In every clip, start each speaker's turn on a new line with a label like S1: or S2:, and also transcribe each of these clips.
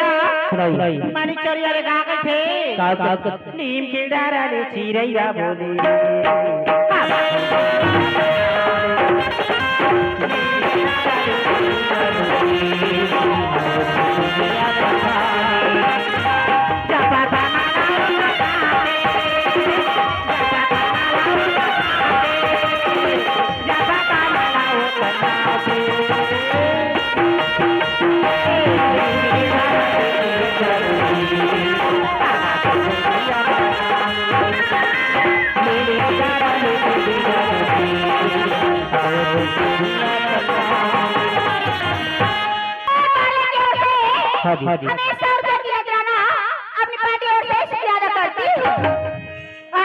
S1: मानिक चोरियाले गएको थिए नीम के डाँडाले छिरैया बोले
S2: हमें 100 रुपए की नजराना अपनी पार्टी और से ज्यादा करती हूँ।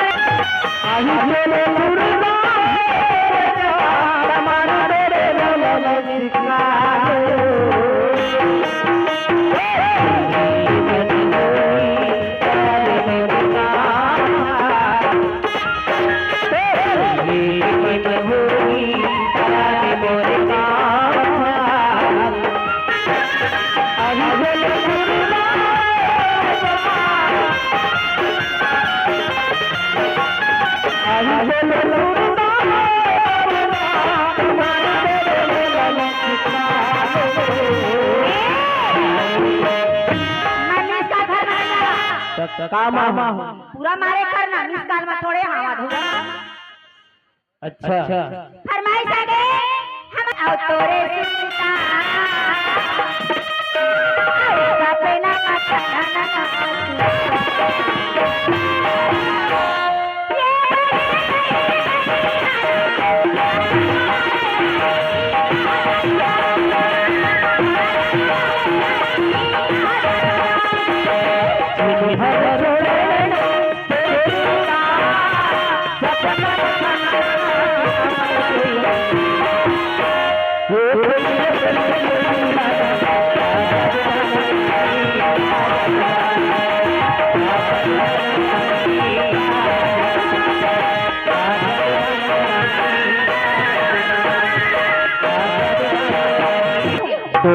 S2: पूरा मारे करना मिस काल में थोड़े हवा धोगा।
S1: अच्छा
S2: फरमाइश आगे हम आओ तोरे सिस्ता आओ सपना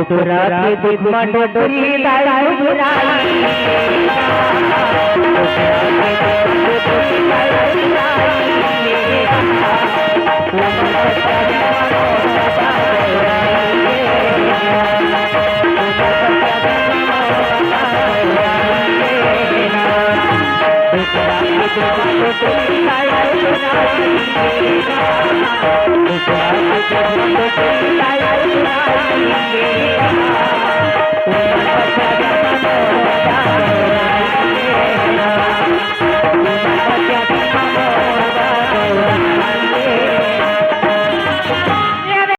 S1: तोरा के दुश्मन डोरी लाया बुराई